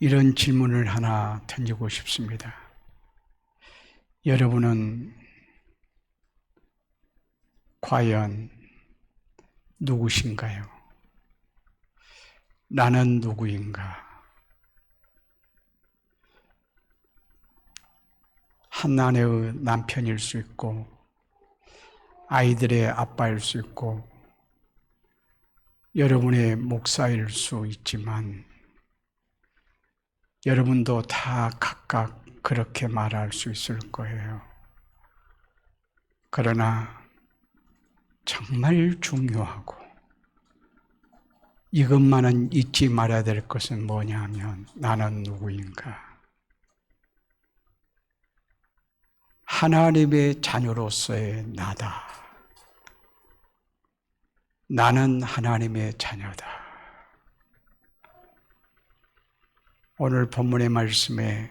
이런 질문을 하나 던지고 싶습니다. 여러분은 과연 누구신가요? 나는 누구인가? 한 아내의 남편일 수 있고, 아이들의 아빠일 수 있고, 여러분의 목사일 수 있지만, 여러분도 다 각각 그렇게 말할 수 있을 거예요. 그러나 정말 중요하고 이것만은 잊지 말아야 될 것은 뭐냐 하면 나는 누구인가? 하나님의 자녀로서의 나다. 나는 하나님의 자녀다. 오늘 본문의 말씀에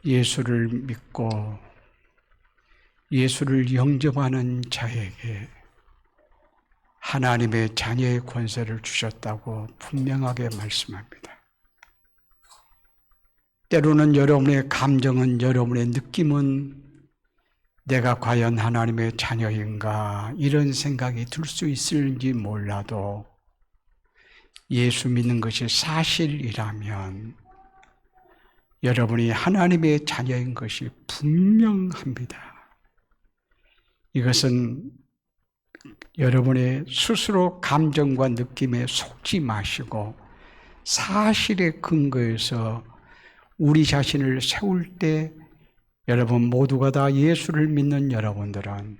예수를 믿고 예수를 영접하는 자에게 하나님의 자녀의 권세를 주셨다고 분명하게 말씀합니다. 때로는 여러분의 감정은, 여러분의 느낌은 내가 과연 하나님의 자녀인가 이런 생각이 들 수 있을지 몰라도 예수 믿는 것이 사실이라면 여러분이 하나님의 자녀인 것이 분명합니다. 이것은 여러분의 스스로 감정과 느낌에 속지 마시고 사실의 근거에서 우리 자신을 세울 때 여러분 모두가 다 예수를 믿는 여러분들은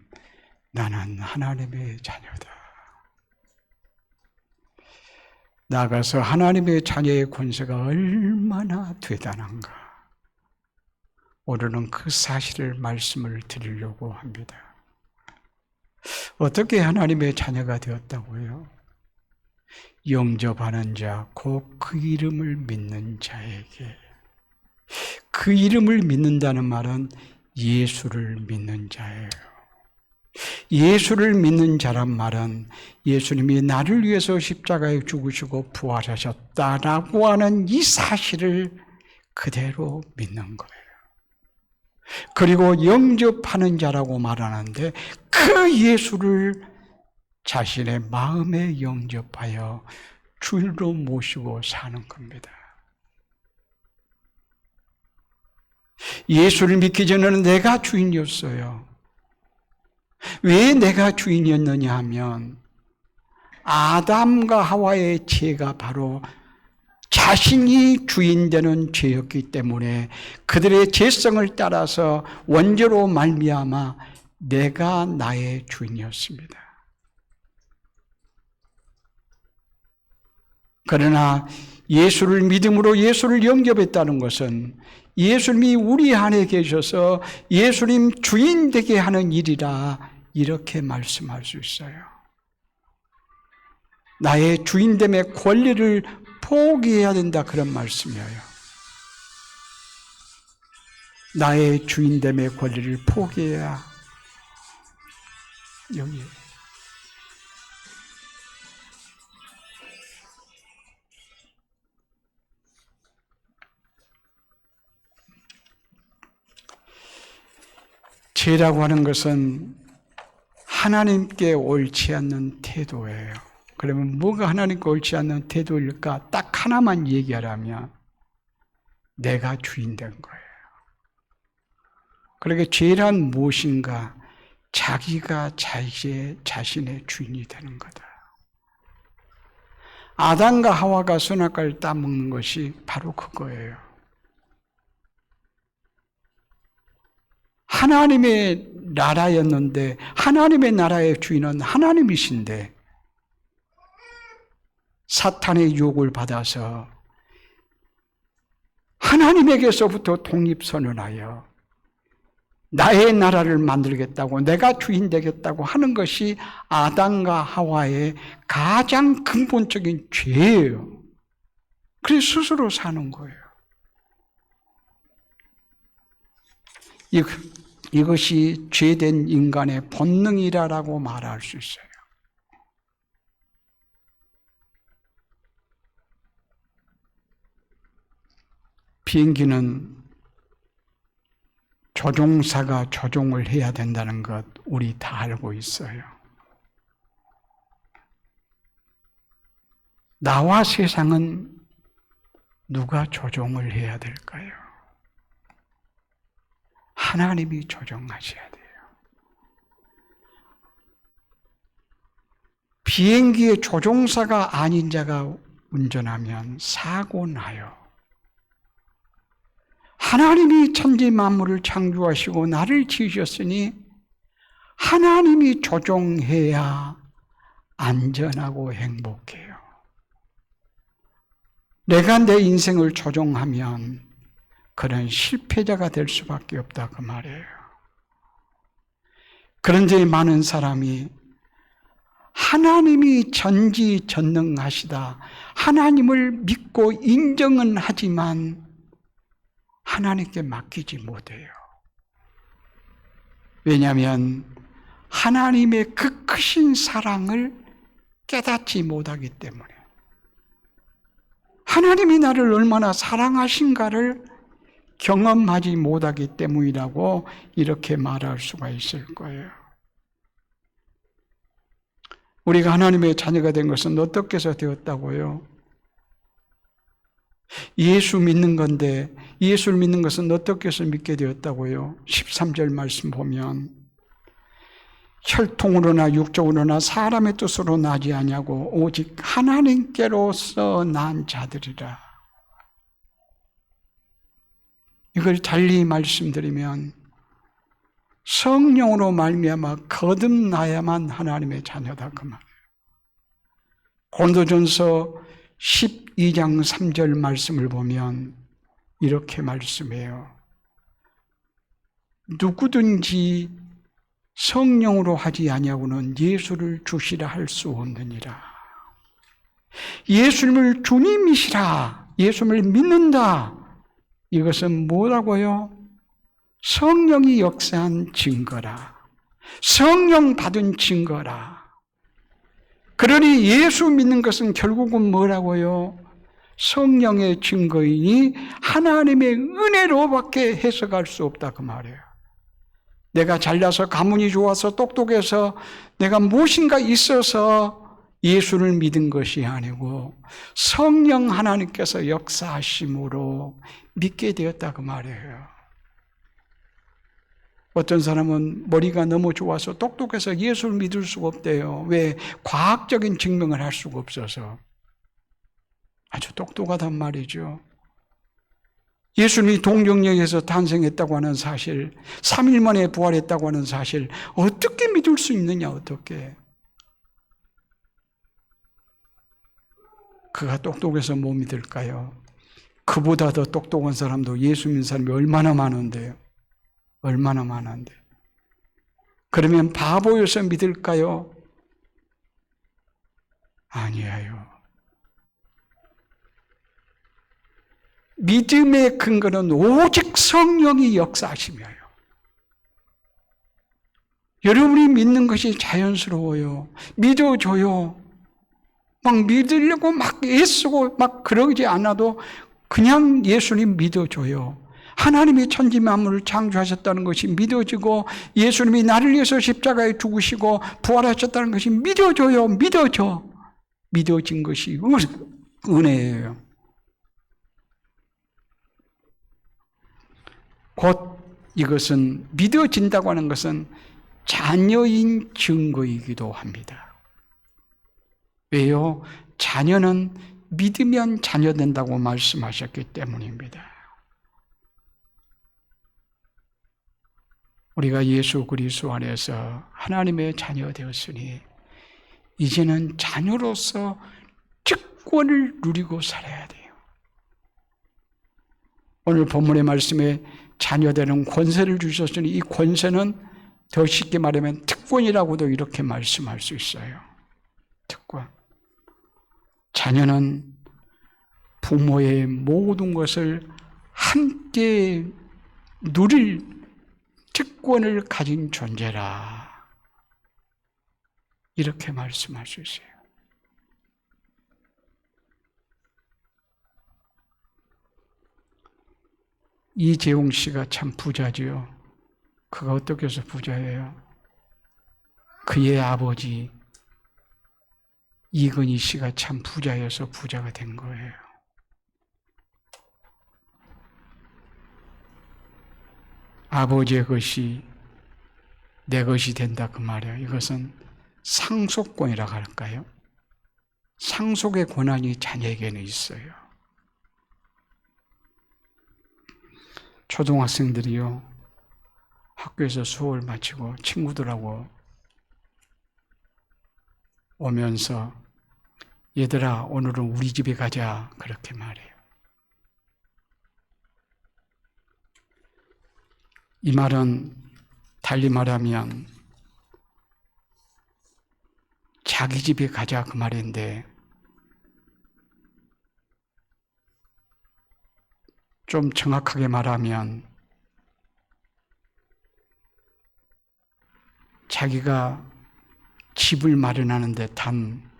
나는 하나님의 자녀다. 나아가서 하나님의 자녀의 권세가 얼마나 대단한가. 오늘은 그 사실을 말씀을 드리려고 합니다. 어떻게 하나님의 자녀가 되었다고요? 영접하는 자, 곧 그 이름을 믿는 자에게. 그 이름을 믿는다는 말은 예수를 믿는 자예요. 예수를 믿는 자란 말은 예수님이 나를 위해서 십자가에 죽으시고 부활하셨다라고 하는 이 사실을 그대로 믿는 거예요. 그리고 영접하는 자라고 말하는데 그 예수를 자신의 마음에 영접하여 주인으로 모시고 사는 겁니다. 예수를 믿기 전에는 내가 주인이었어요. 왜 내가 주인이었느냐 하면 아담과 하와의 죄가 바로 자신이 주인 되는 죄였기 때문에 그들의 죄성을 따라서 원죄로 말미암아 내가 나의 주인이었습니다. 그러나 예수를 믿음으로 예수를 영접했다는 것은 예수님이 우리 안에 계셔서 예수님 주인 되게 하는 일이라 이렇게 말씀할 수 있어요. 나의 주인됨의 권리를 포기해야 된다 그런 말씀이에요. 나의 주인됨의 권리를 포기해야 여기 죄라고 하는 것은 하나님께 옳지 않는 태도예요. 그러면 뭐가 하나님께 옳지 않는 태도일까? 딱 하나만 얘기하라면 내가 주인 된 거예요. 그러니까 죄란 무엇인가? 자기가 자신의 주인이 되는 거다. 아담과 하와가 선악과를 따먹는 것이 바로 그거예요. 하나님의 나라였는데 하나님의 나라의 주인은 하나님이신데 사탄의 유혹을 받아서 하나님에게서부터 독립선언하여 나의 나라를 만들겠다고 내가 주인 되겠다고 하는 것이 아담과 하와의 가장 근본적인 죄예요. 그래서 스스로 사는 거예요. 이것이 죄된 인간의 본능이라고 말할 수 있어요. 비행기는 조종사가 조종을 해야 된다는 것 우리 다 알고 있어요. 나와 세상은 누가 조종을 해야 될까요? 하나님이 조종하셔야 돼요. 비행기의 조종사가 아닌 자가 운전하면 사고 나요. 하나님이 천지 만물을 창조하시고 나를 지으셨으니 하나님이 조종해야 안전하고 행복해요. 내가 내 인생을 조종하면 그런 실패자가 될 수밖에 없다 그 말이에요. 그런데 많은 사람이 하나님이 전지전능하시다, 하나님을 믿고 인정은 하지만 하나님께 맡기지 못해요. 왜냐하면 하나님의 그 크신 사랑을 깨닫지 못하기 때문에, 하나님이 나를 얼마나 사랑하신가를 경험하지 못하기 때문이라고 이렇게 말할 수가 있을 거예요. 우리가 하나님의 자녀가 된 것은 어떻게 해서 되었다고요? 예수 믿는 건데 예수를 믿는 것은 어떻게 해서 믿게 되었다고요? 13절 말씀 보면 혈통으로나 육적으로나 사람의 뜻으로 나지 아니하고 오직 하나님께로서 난 자들이라. 이걸 달리 말씀드리면 성령으로 말미암아 거듭나야만 하나님의 자녀다 그 말이에요. 고린도전서 12장 3절 말씀을 보면 이렇게 말씀해요. 누구든지 성령으로 하지 아니하고는 예수를 주시라 할 수 없느니라. 예수님을 주님이시라, 예수님을 믿는다, 이것은 뭐라고요? 성령이 역사한 증거라. 성령 받은 증거라. 그러니 예수 믿는 것은 결국은 뭐라고요? 성령의 증거이니 하나님의 은혜로밖에 해석할 수 없다 그 말이에요. 내가 잘나서 가문이 좋아서 똑똑해서 내가 무엇인가 있어서 예수를 믿은 것이 아니고 성령 하나님께서 역사하심으로 믿게 되었다 그 말이에요. 어떤 사람은 머리가 너무 좋아서 똑똑해서 예수를 믿을 수가 없대요. 왜? 과학적인 증명을 할 수가 없어서. 아주 똑똑하단 말이죠. 예수님이 동정역에서 탄생했다고 하는 사실, 3일 만에 부활했다고 하는 사실, 어떻게 믿을 수 있느냐, 어떻게. 그가 똑똑해서 못 믿을까요? 그보다 더 똑똑한 사람도 예수 믿는 사람이 얼마나 많은데요. 얼마나 많은데. 그러면 바보여서 믿을까요? 아니에요. 믿음의 근거는 오직 성령이 역사하시며요. 여러분이 믿는 것이 자연스러워요. 믿어줘요. 막 믿으려고 막 애쓰고 막 그러지 않아도 그냥 예수님 믿어줘요. 하나님이 천지 만물을 창조하셨다는 것이 믿어지고 예수님이 나를 위해서 십자가에 죽으시고 부활하셨다는 것이 믿어져요. 믿어져. 믿어진 것이 은혜예요. 곧 이것은 믿어진다고 하는 것은 자녀인 증거이기도 합니다. 왜요? 자녀는 믿으면 자녀 된다고 말씀하셨기 때문입니다. 우리가 예수 그리스도 안에서 하나님의 자녀 되었으니 이제는 자녀로서 특권을 누리고 살아야 돼요. 오늘 본문의 말씀에 자녀되는 권세를 주셨으니 이 권세는 더 쉽게 말하면 특권이라고도 이렇게 말씀할 수 있어요. 특권. 자녀는 부모의 모든 것을 함께 누릴 특권을 가진 존재라. 이렇게 말씀할 수 있어요. 이재용 씨가 참 부자지요. 그가 어떻게 해서 부자예요? 그의 아버지 이건희 씨가 참 부자여서 부자가 된 거예요. 아버지의 것이 내 것이 된다 그 말이에요. 이것은 상속권이라고 할까요? 상속의 권한이 자녀에게는 있어요. 초등학생들이요, 학교에서 수업을 마치고 친구들하고 오면서 얘들아 오늘은 우리 집에 가자 그렇게 말해요. 이 말은 달리 말하면 자기 집에 가자 그 말인데 좀 정확하게 말하면 자기가 집을 마련하는데 단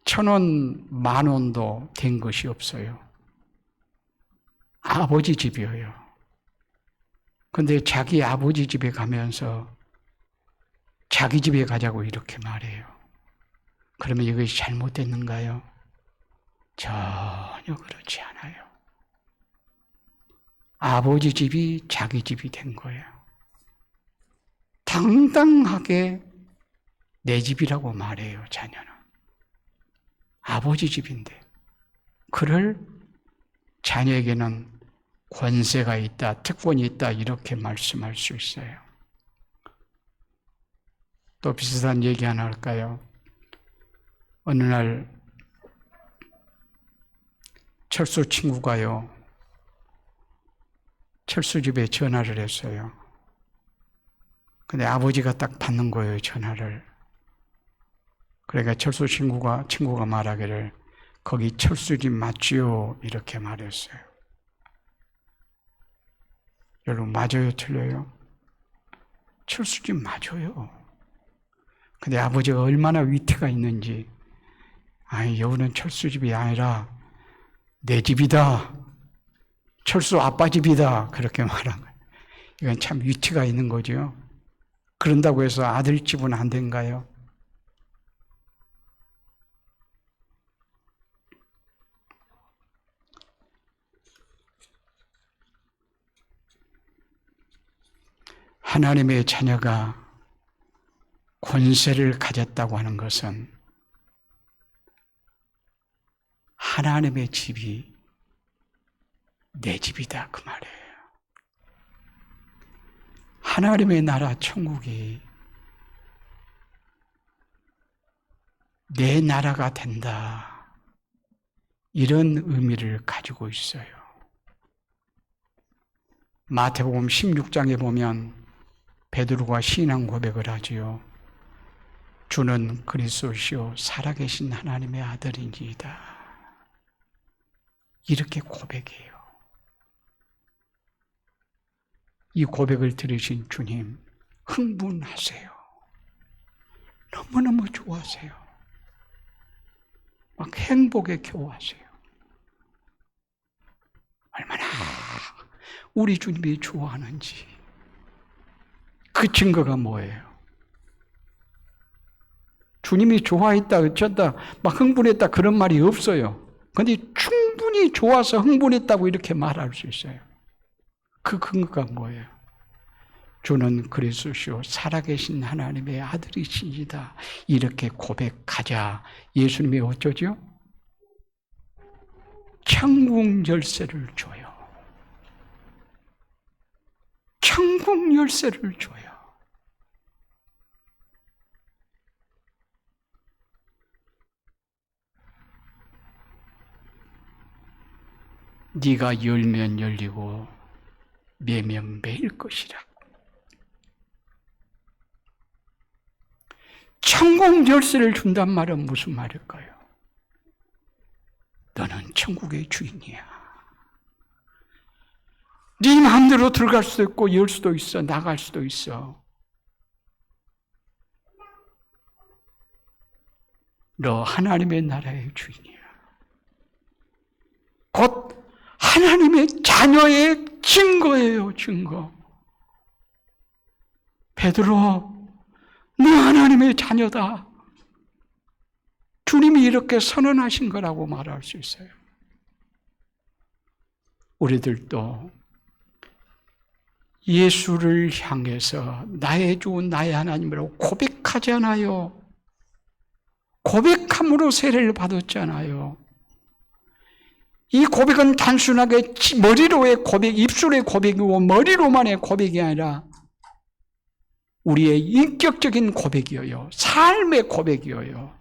1,000원, 10,000원도 된 것이 없어요. 아버지 집이에요. 근데 자기 아버지 집에 가면서 자기 집에 가자고 이렇게 말해요. 그러면 이것이 잘못됐는가요? 전혀 그렇지 않아요. 아버지 집이 자기 집이 된 거예요. 당당하게 내 집이라고 말해요, 자녀는. 아버지 집인데. 그를 자녀에게는 권세가 있다, 특권이 있다, 이렇게 말씀할 수 있어요. 또 비슷한 얘기 하나 할까요? 어느 날 철수 친구가요, 철수 집에 전화를 했어요. 근데 아버지가 딱 받는 거예요, 전화를. 그러니까 철수 친구가 말하기를 거기 철수 집 맞지요? 이렇게 말했어요. 여러분, 맞아요, 틀려요? 철수 집 맞아요. 근데 아버지가 얼마나 위트가 있는지, 아니, 여기는 철수 집이 아니라 내 집이다. 철수 아빠 집이다. 그렇게 말한 거예요. 이건 참 위트가 있는 거죠. 그런다고 해서 아들 집은 안 된가요? 하나님의 자녀가 권세를 가졌다고 하는 것은 하나님의 집이 내 집이다 그 말이에요. 하나님의 나라 천국이 내 나라가 된다. 이런 의미를 가지고 있어요. 마태복음 16장에 보면 베드로가 신앙 고백을 하지요. 주는 그리스도시요 살아계신 하나님의 아들인지이다. 이렇게 고백해요. 이 고백을 들으신 주님 흥분하세요. 너무너무 좋아하세요. 막 행복에 겨워하세요. 얼마나 우리 주님이 좋아하는지. 그 증거가 뭐예요? 주님이 좋아했다, 어쩐다, 막 흥분했다 그런 말이 없어요. 그런데 충분히 좋아서 흥분했다고 이렇게 말할 수 있어요. 그 근거가 뭐예요? 주는 그리스도시요 살아계신 하나님의 아들이시다. 이렇게 고백하자 예수님이 어쩌죠? 천국 열쇠를 줘요. 천국 열쇠를 줘요. 네가 열면 열리고 매면 매일 것이라. 천국 열쇠를 준단 말은 무슨 말일까요? 너는 천국의 주인이야. 네 마음대로 들어갈 수도 있고 열 수도 있어. 나갈 수도 있어. 너 하나님의 나라의 주인이야. 곧 하나님의 자녀의 증거예요, 증거. 베드로, 너 하나님의 자녀다. 주님이 이렇게 선언하신 거라고 말할 수 있어요. 우리들도 예수를 향해서 나의 주, 나의 하나님이라고 고백하잖아요. 고백함으로 세례를 받았잖아요. 이 고백은 단순하게 머리로의 고백, 입술의 고백이고 머리로만의 고백이 아니라 우리의 인격적인 고백이에요. 삶의 고백이에요.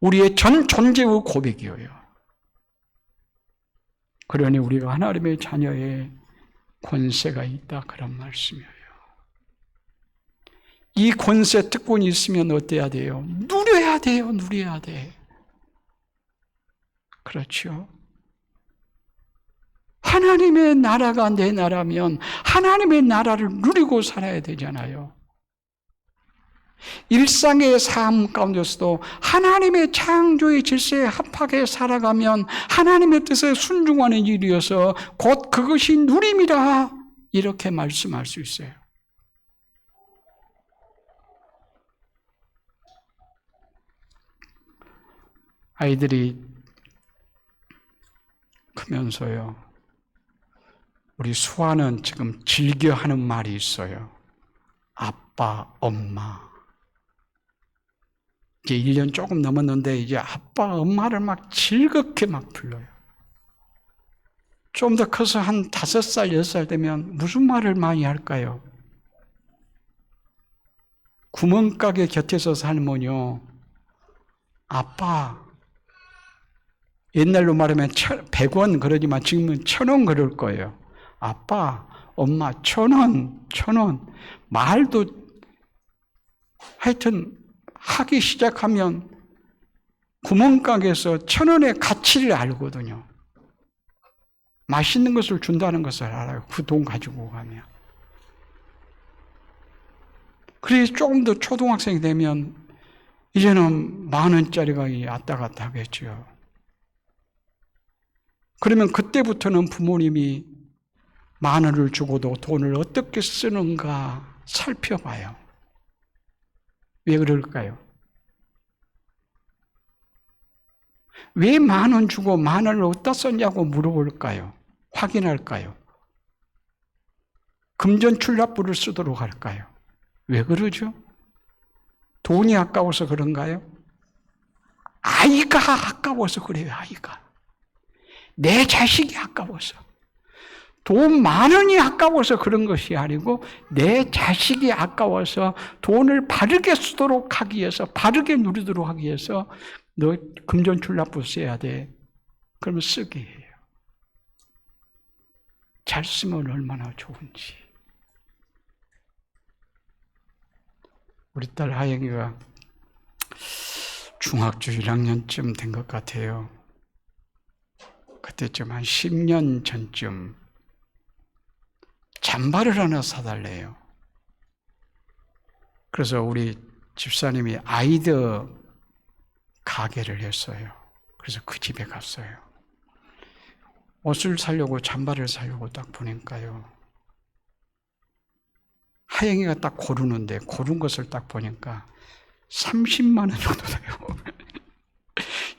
우리의 전 존재의 고백이에요. 그러니 우리가 하나님의 자녀의 권세가 있다, 그런 말씀이에요. 이 권세, 특권이 있으면 어때야 돼요? 누려야 돼요, 누려야 돼. 그렇죠? 하나님의 나라가 내 나라면 하나님의 나라를 누리고 살아야 되잖아요. 일상의 삶 가운데서도 하나님의 창조의 질서에 합하게 살아가면 하나님의 뜻에 순종하는 일이어서 곧 그것이 누림이라, 이렇게 말씀할 수 있어요. 아이들이 크면서요, 우리 수아는 지금 즐겨하는 말이 있어요. 아빠, 엄마. 이제 1년 조금 넘었는데 이제 아빠, 엄마를 막 즐겁게 막 불러요. 좀 더 커서 한 5살, 6살 되면 무슨 말을 많이 할까요? 구멍가게 곁에서 살면요, 아빠, 옛날로 말하면 100원 그러지만 지금은 1,000원 그럴 거예요. 아빠, 엄마, 1,000원, 1,000원. 말도 하여튼 하기 시작하면 구멍가게에서 1,000원의 가치를 알거든요. 맛있는 것을 준다는 것을 알아요. 그 돈 가지고 가면. 그래서 조금 더 초등학생이 되면 이제는 10,000원짜리가 왔다 갔다 하겠죠. 그러면 그때부터는 부모님이 10,000원을 주고도 돈을 어떻게 쓰는가 살펴봐요. 왜 그럴까요? 왜 10,000원 주고 10,000원을 어디다 썼냐고 물어볼까요? 확인할까요? 금전출납부를 쓰도록 할까요? 왜 그러죠? 돈이 아까워서 그런가요? 아이가 아까워서 그래요, 아이가. 내 자식이 아까워서. 돈 10,000원이 아까워서 그런 것이 아니고 내 자식이 아까워서 돈을 바르게 쓰도록 하기 위해서, 바르게 누리도록 하기 위해서 너 금전출납부 써야 돼. 그러면 쓰게 해요. 잘 쓰면 얼마나 좋은지. 우리 딸 하영이가 중학교 1학년쯤 된 것 같아요. 그때쯤 한 10년 전쯤 잠바를 하나 사달래요. 그래서 우리 집사님이 아이들 가게를 했어요. 그래서 그 집에 갔어요. 옷을 사려고, 잠바를 사려고 딱 보니까요, 하영이가 딱 고르는데 고른 것을 딱 보니까 30만 원 정도 돼요.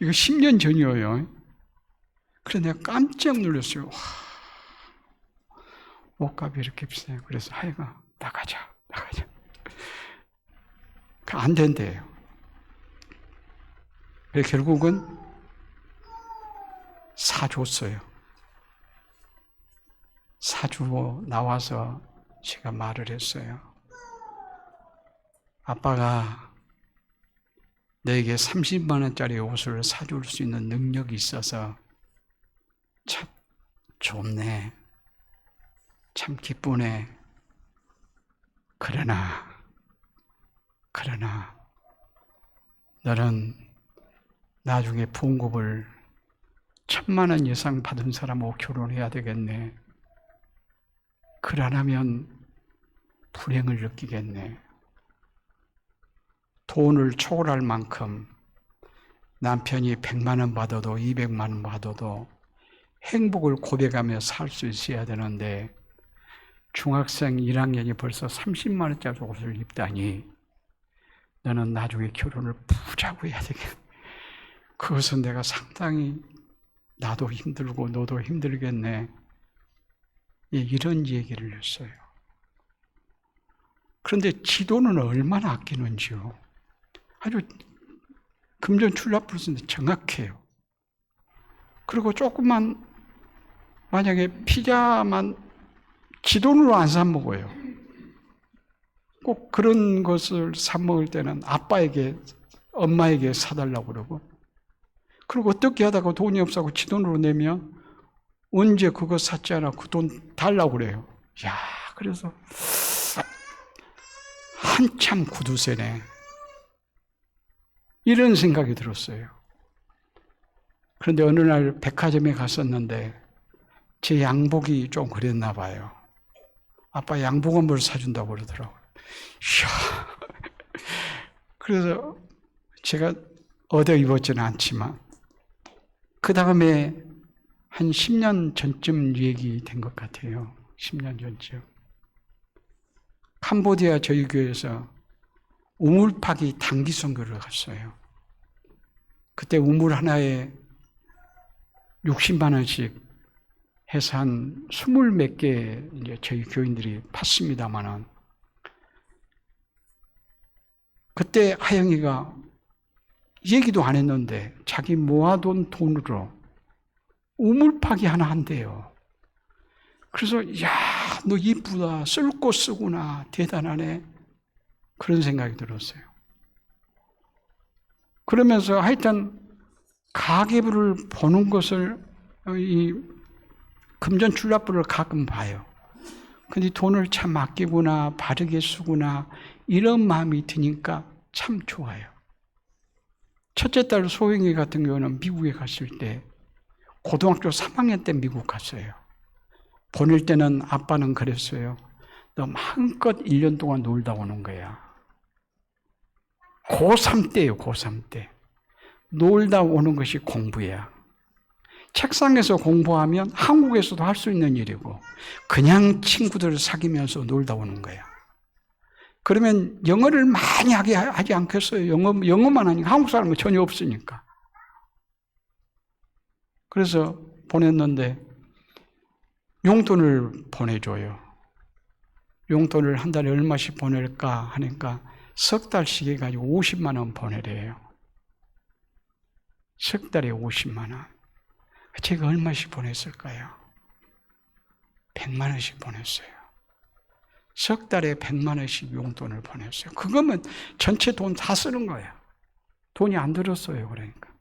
이거 10년 전이에요. 그래서 내가 깜짝 놀랐어요. 와, 옷값이 이렇게 비싸요. 그래서 하영아, 나가자. 안 된대요. 그래서 결국은 사줬어요. 사주고 나와서 제가 말을 했어요. 아빠가 너에게 30만 원짜리 옷을 사줄 수 있는 능력이 있어서 참 좋네. 참 기쁘네. 그러나 너는 나중에 봉급을 1,000만 원 이상 받은 사람하고 결혼해야 되겠네. 그러려면 불행을 느끼겠네. 돈을 초월할 만큼 남편이 100만 원 받아도 200만 원 받아도 행복을 고백하며 살 수 있어야 되는데 중학생 1학년이 벌써 30만 원짜리 옷을 입다니 너는 나중에 결혼을 부자고 해야 되겠네. 그것은 내가 상당히 나도 힘들고 너도 힘들겠네. 이런 얘기를 했어요. 그런데 지도는 얼마나 아끼는지요. 아주 금전출납부는 정확해요. 그리고 조금만 만약에 피자만 지돈으로 안 사 먹어요. 꼭 그런 것을 사 먹을 때는 아빠에게, 엄마에게 사달라고 그러고, 그리고 어떻게 하다가 돈이 없어서 지돈으로 내면 언제 그거 샀지 않아 그 돈 달라고 그래요. 야, 그래서 한참 구두쇠네. 이런 생각이 들었어요. 그런데 어느 날 백화점에 갔었는데 제 양복이 좀 그랬나 봐요. 아빠 양복 한 벌 사준다고 그러더라고요. 이야. 그래서 제가 얻어 입었지는 않지만 그 다음에 한 10년 전쯤 얘기된 것 같아요. 10년 전쯤. 캄보디아 저희 교회에서 우물 파기 단기 선교를 갔어요. 그때 우물 하나에 60만 원씩 해서 한 20몇 개 이제 저희 교인들이 팠습니다만은 그때 하영이가 얘기도 안 했는데 자기 모아둔 돈으로 우물 파기 하나 한대요. 그래서 야, 너 이쁘다, 쓸 거 쓰구나, 대단하네, 그런 생각이 들었어요. 그러면서 하여튼 가계부를 보는 것을 이 금전출납부를 가끔 봐요. 근데 돈을 참 아끼구나, 바르게 쓰구나, 이런 마음이 드니까 참 좋아요. 첫째 딸 소영이 같은 경우는 미국에 갔을 때 고등학교 3학년 때 미국 갔어요. 보낼 때는 아빠는 그랬어요. 너 마음껏 1년 동안 놀다 오는 거야. 고3 때예요, 고3 때. 놀다 오는 것이 공부야. 책상에서 공부하면 한국에서도 할 수 있는 일이고 그냥 친구들을 사귀면서 놀다 오는 거야. 그러면 영어를 많이 하지 않겠어요? 영어만 하니까 한국 사람은 전혀 없으니까. 그래서 보냈는데 용돈을 보내줘요. 용돈을 한 달에 얼마씩 보낼까 하니까 석 달씩 해가지고 50만 원 보내래요. 석 달에 50만 원. 제가 얼마씩 보냈을까요? 100만 원씩 보냈어요. 석 달에 100만 원씩 용돈을 보냈어요. 그거면 전체 돈 다 쓰는 거야. 돈이 안 들었어요. 그러니까.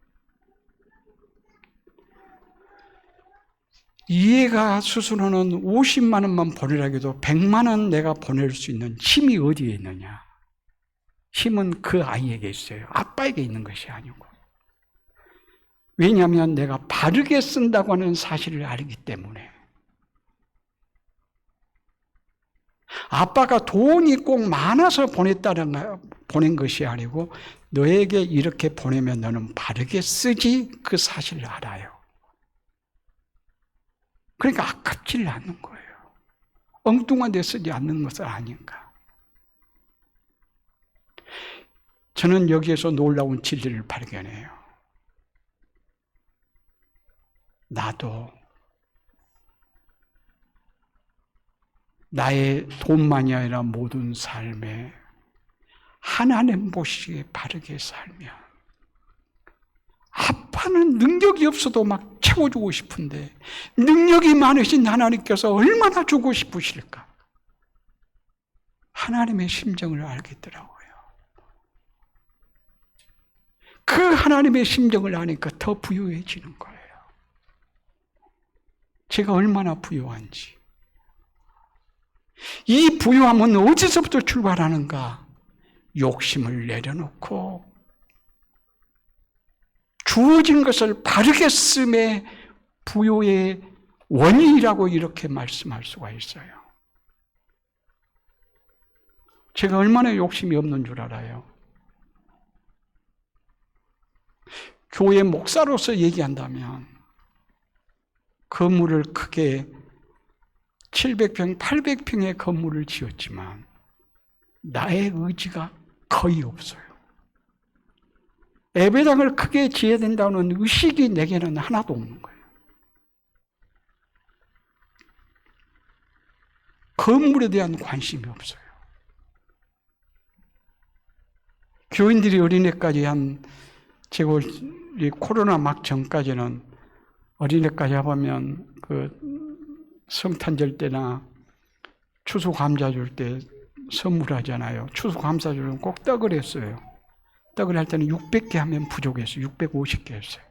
이해가 수순호는 50만 원만 보내라고 해도 100만 원 내가 보낼 수 있는 힘이 어디에 있느냐? 힘은 그 아이에게 있어요. 아빠에게 있는 것이 아니고. 왜냐하면 내가 바르게 쓴다고 하는 사실을 알기 때문에. 아빠가 돈이 꼭 많아서 보낸 것이 아니고 너에게 이렇게 보내면 너는 바르게 쓰지, 그 사실을 알아요. 그러니까 아깝지를 않는 거예요. 엉뚱한 데 쓰지 않는 것을 아닌가. 저는 여기에서 놀라운 진리를 발견해요. 나도 나의 돈만이 아니라 모든 삶에 하나님 보시기에 바르게 살면 아빠는 능력이 없어도 막 채워주고 싶은데 능력이 많으신 하나님께서 얼마나 주고 싶으실까? 하나님의 심정을 알겠더라고요. 그 하나님의 심정을 아니까 더 부유해지는 거예요. 제가 얼마나 부유한지. 이 부유함은 어디서부터 출발하는가? 욕심을 내려놓고 주어진 것을 바르게 쓰매 부유의 원인이라고 이렇게 말씀할 수가 있어요. 제가 얼마나 욕심이 없는 줄 알아요? 교회 목사로서 얘기한다면 건물을 크게 700평, 800평의 건물을 지었지만 나의 의지가 거의 없어요. 예배당을 크게 지어야 된다는 의식이 내게는 하나도 없는 거예요. 건물에 대한 관심이 없어요. 교인들이 어린애까지 제가 이 코로나 막 전까지는 어린애까지 해보면 성탄절 때나 추수감사 줄 때 선물하잖아요. 추수감사 줄은 꼭 떡을 했어요. 떡을 할 때는 600개 하면 부족했어요. 650개 했어요.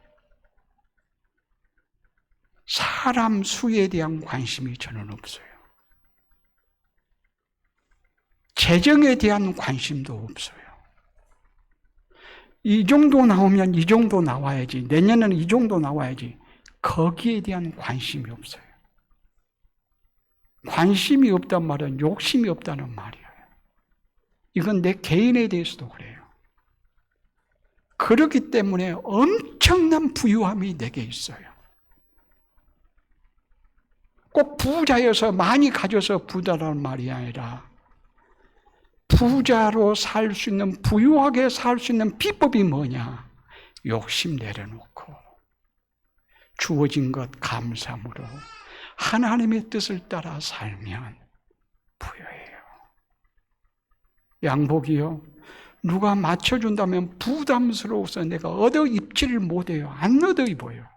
사람 수에 대한 관심이 저는 없어요. 재정에 대한 관심도 없어요. 이 정도 나오면 이 정도 나와야지, 내년에는 이 정도 나와야지, 거기에 대한 관심이 없어요. 관심이 없단 말은 욕심이 없다는 말이에요. 이건 내 개인에 대해서도 그래요. 그렇기 때문에 엄청난 부유함이 내게 있어요. 꼭 부자여서 많이 가져서 부자라는 말이 아니라 부자로 살 수 있는, 부유하게 살 수 있는 비법이 뭐냐? 욕심 내려놓고 주어진 것 감사함으로 하나님의 뜻을 따라 살면 부유해요. 양복이요, 누가 맞춰준다면 부담스러워서 내가 얻어 입지를 못해요. 안 얻어 입어요.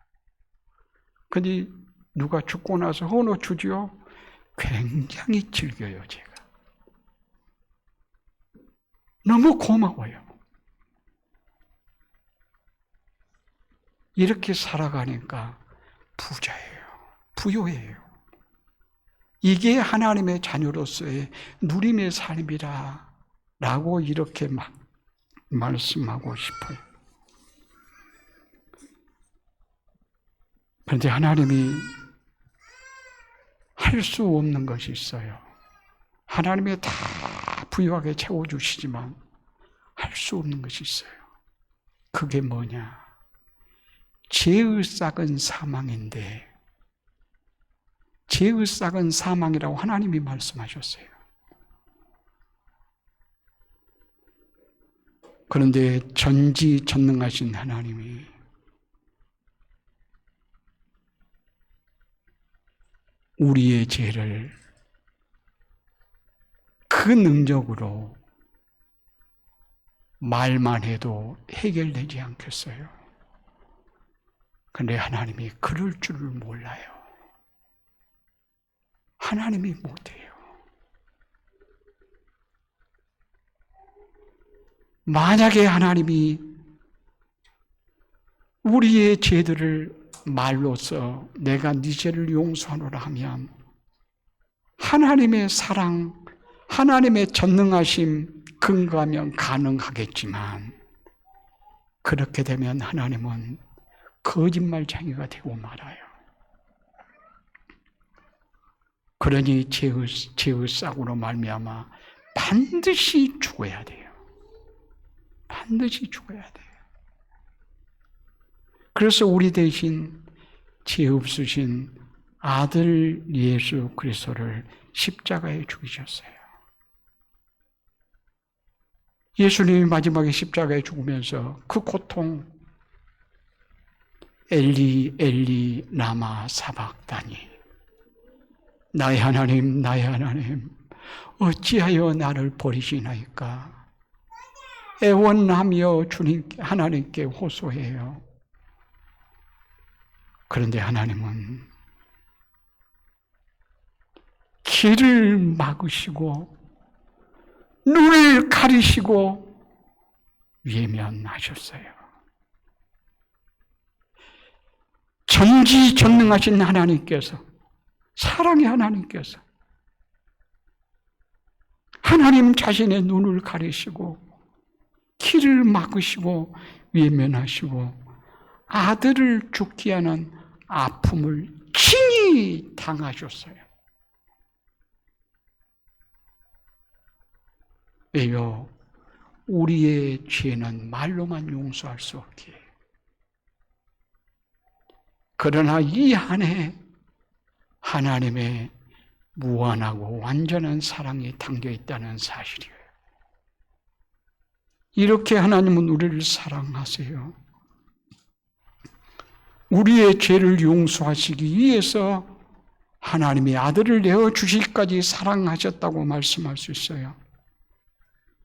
근데 누가 죽고 나서 헌옷 주지요? 굉장히 즐겨요, 제가. 너무 고마워요. 이렇게 살아가니까 부자예요. 부유해요. 이게 하나님의 자녀로서의 누림의 삶이라 라고 이렇게 말씀하고 싶어요. 그런데 하나님이 할 수 없는 것이 있어요. 하나님이 다 부유하게 채워주시지만 할 수 없는 것이 있어요. 그게 뭐냐? 죄의 싹은 사망인데, 죄의 싹은 사망이라고 하나님이 말씀하셨어요. 그런데 전지전능하신 하나님이 우리의 죄를 그 능력으로 말만 해도 해결되지 않겠어요. 그런데 하나님이 그럴 줄을 몰라요. 하나님이 못해요. 만약에 하나님이 우리의 죄들을 말로써 내가 네 죄를 용서하노라 하면 하나님의 사랑, 하나님의 전능하심 근거하면 가능하겠지만, 그렇게 되면 하나님은 거짓말쟁이가 되고 말아요. 그러니 죄의 싹으로 말미암아 반드시 죽어야 돼요. 반드시 죽어야 돼요. 그래서 우리 대신 죄 없으신 아들 예수 그리스도를 십자가에 죽이셨어요. 예수님이 마지막에 십자가에 죽으면서 그 고통, 엘리 엘리 라마 사박다니, 나의 하나님 나의 하나님 어찌하여 나를 버리시나이까, 애원하며 주님 하나님께 호소해요. 그런데 하나님은 길을 막으시고 눈을 가리시고 외면하셨어요. 전지전능하신 하나님께서, 사랑의 하나님께서 하나님 자신의 눈을 가리시고 길을 막으시고 외면하시고 아들을 죽게 하는 아픔을 친히 당하셨어요. 왜요? 우리의 죄는 말로만 용서할 수 없기에. 그러나 이 안에 하나님의 무한하고 완전한 사랑이 담겨 있다는 사실이에요. 이렇게 하나님은 우리를 사랑하세요. 우리의 죄를 용서하시기 위해서 하나님의 아들을 내어주시기까지 사랑하셨다고 말씀할 수 있어요.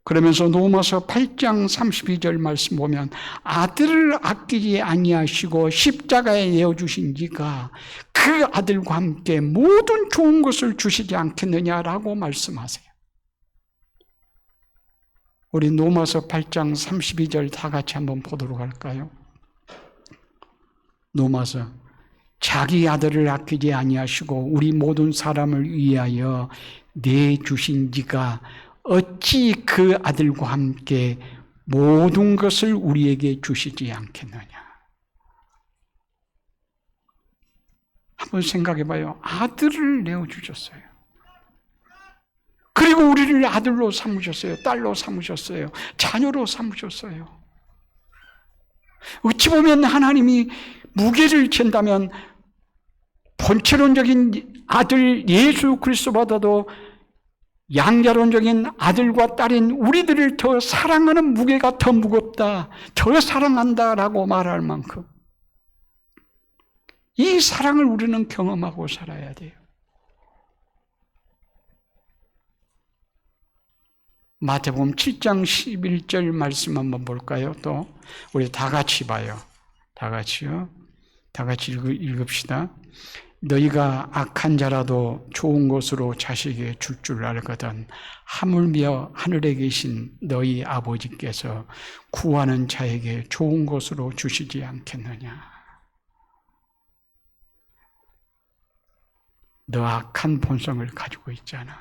그러면서 로마서 8장 32절 말씀 보면 아들을 아끼지 아니하시고 십자가에 내어주신 이가 그 아들과 함께 모든 좋은 것을 주시지 않겠느냐라고 말씀하세요. 우리 로마서 8장 32절 다 같이 한번 보도록 할까요? 로마서 자기 아들을 아끼지 아니하시고 우리 모든 사람을 위하여 내주신 이가 어찌 그 아들과 함께 모든 것을 우리에게 주시지 않겠느냐. 한번 생각해 봐요. 아들을 내어주셨어요. 그리고 우리를 아들로 삼으셨어요. 딸로 삼으셨어요. 자녀로 삼으셨어요. 어찌 보면 하나님이 무게를 잰다면 본체론적인 아들 예수 그리스도보다도 양자론적인 아들과 딸인 우리들을 더 사랑하는 무게가 더 무겁다, 더 사랑한다라고 말할 만큼 이 사랑을 우리는 경험하고 살아야 돼요. 마태복음 7장 11절 말씀 한번 볼까요? 또 우리 다 같이 봐요. 다 같이요. 다 같이 읽읍시다. 너희가 악한 자라도 좋은 것으로 자식에게 줄 줄 알거든 하물며 하늘에 계신 너희 아버지께서 구하는 자에게 좋은 것으로 주시지 않겠느냐. 너 악한 본성을 가지고 있잖아.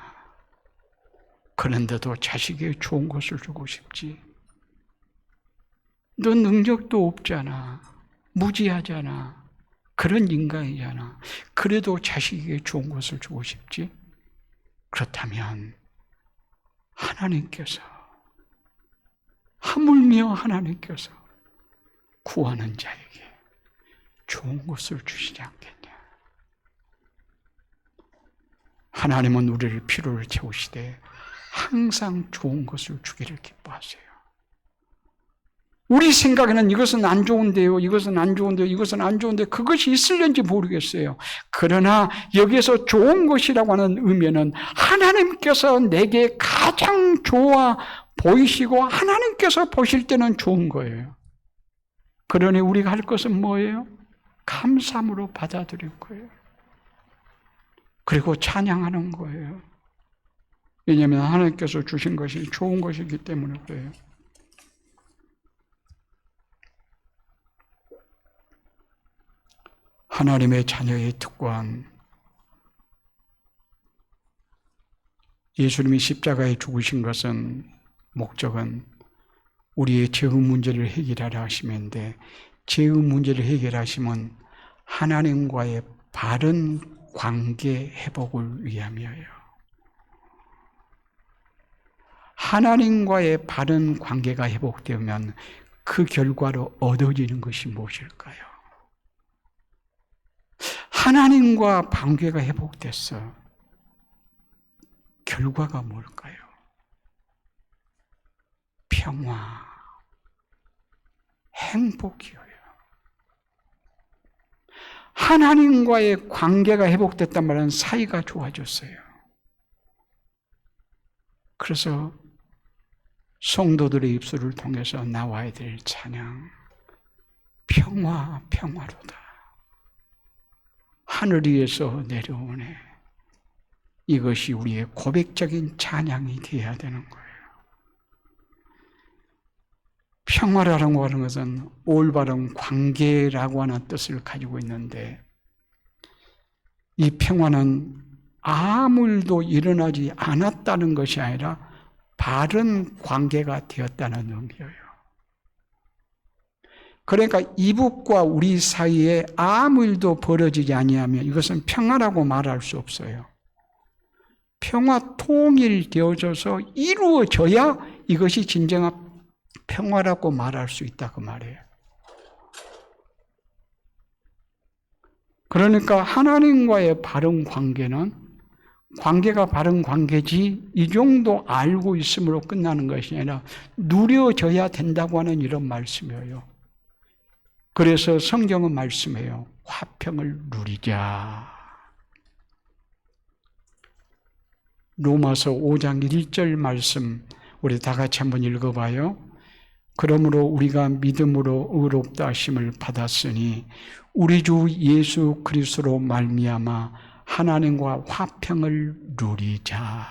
그런데도 자식에게 좋은 것을 주고 싶지. 너 능력도 없잖아. 무지하잖아. 그런 인간이잖아. 그래도 자식에게 좋은 것을 주고 싶지? 그렇다면 하나님께서 하물며 하나님께서 구하는 자에게 좋은 것을 주시지 않겠냐. 하나님은 우리를 필요를 채우시되 항상 좋은 것을 주기를 기뻐하세요. 우리 생각에는 이것은 안 좋은데요, 이것은 안 좋은데요, 이것은 안 좋은데 그것이 있을는지 모르겠어요. 그러나 여기에서 좋은 것이라고 하는 의미는 하나님께서 내게 가장 좋아 보이시고 하나님께서 보실 때는 좋은 거예요. 그러니 우리가 할 것은 뭐예요? 감사함으로 받아들일 거예요. 그리고 찬양하는 거예요. 왜냐하면 하나님께서 주신 것이 좋은 것이기 때문에 그래요. 하나님의 자녀의 특권, 예수님이 십자가에 죽으신 것은 목적은 우리의 죄의 문제를 해결하려 하심인데 죄의 문제를 해결하시면 하나님과의 바른 관계 회복을 위함이에요. 하나님과의 바른 관계가 회복되면 그 결과로 얻어지는 것이 무엇일까요? 하나님과 관계가 회복됐어. 결과가 뭘까요? 평화, 행복이에요. 하나님과의 관계가 회복됐단 말은 사이가 좋아졌어요. 그래서 성도들의 입술을 통해서 나와야 될 찬양, 평화, 평화로다. 하늘 위에서 내려오네. 이것이 우리의 고백적인 찬양이 되어야 되는 거예요. 평화라고 하는 것은 올바른 관계라고 하는 뜻을 가지고 있는데 이 평화는 아무 일도 일어나지 않았다는 것이 아니라 바른 관계가 되었다는 의미예요. 그러니까 이북과 우리 사이에 아무 일도 벌어지지 아니하면 이것은 평화라고 말할 수 없어요. 평화 통일되어져서 이루어져야 이것이 진정한 평화라고 말할 수 있다 그 말이에요. 그러니까 하나님과의 바른 관계는 관계가 바른 관계지 이 정도 알고 있음으로 끝나는 것이 아니라 누려져야 된다고 하는 이런 말씀이에요. 그래서 성경은 말씀해요. 화평을 누리자. 로마서 5장 1절 말씀 우리 다 같이 한번 읽어봐요. 그러므로 우리가 믿음으로 의롭다 하심을 받았으니 우리 주 예수 그리스도로 말미암아 하나님과 화평을 누리자.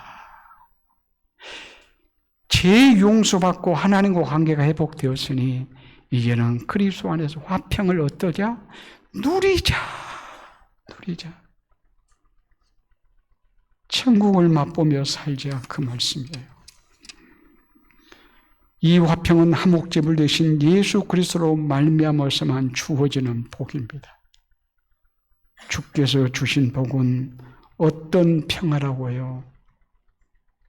죄 용서받고 하나님과 관계가 회복되었으니 이제는 그리스도 안에서 화평을 어떠자? 누리자. 천국을 맛보며 살자, 그 말씀이에요. 이 화평은 화목제물 되신 예수 그리스도로 말미암아서만 주어지는 복입니다. 주께서 주신 복은 어떤 평화라고요?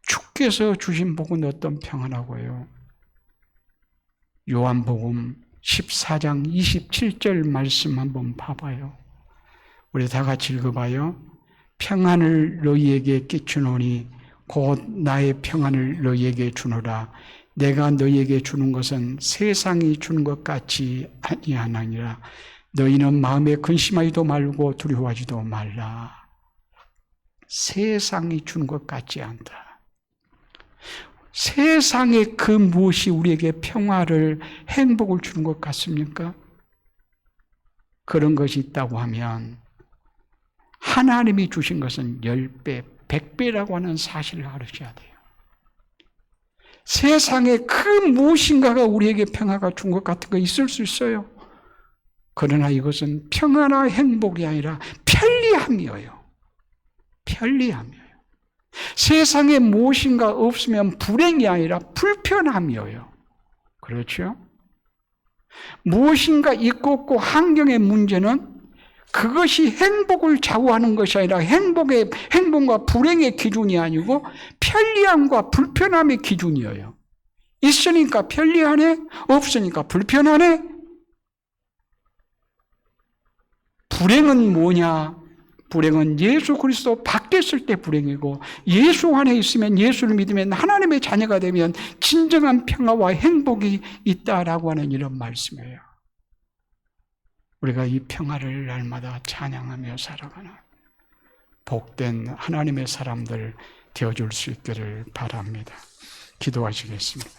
주께서 주신 복은 어떤 평화라고요? 요한복음 14장 27절 말씀 한번 봐봐요. 우리 다 같이 읽어봐요. 평안을 너희에게 끼치노니 곧 나의 평안을 너희에게 주노라. 내가 너희에게 주는 것은 세상이 주는 것 같이 아니하나니라. 너희는 마음에 근심하지도 말고 두려워하지도 말라. 세상이 주는 것 같지 않다. 세상의 그 무엇이 우리에게 평화를, 행복을 주는 것 같습니까? 그런 것이 있다고 하면 하나님이 주신 것은 10배, 100배라고 하는 사실을 알으셔야 돼요. 세상에 그 무엇인가가 우리에게 평화가 준 것 같은 거 있을 수 있어요. 그러나 이것은 평화나 행복이 아니라 편리함이에요. 세상에 무엇인가 없으면 불행이 아니라 불편함이에요. 그렇죠? 무엇인가 있고 없고 환경의 문제는 그것이 행복을 좌우하는 것이 아니라 행복과 불행의 기준이 아니고 편리함과 불편함의 기준이에요. 있으니까 편리하네, 없으니까 불편하네. 불행은 뭐냐? 불행은 예수 그리스도 밖에 있을 때 불행이고 예수 안에 있으면, 예수를 믿으면, 하나님의 자녀가 되면 진정한 평화와 행복이 있다라고 하는 이런 말씀이에요. 우리가 이 평화를 날마다 찬양하며 살아가는 복된 하나님의 사람들 되어줄 수 있기를 바랍니다. 기도하시겠습니다.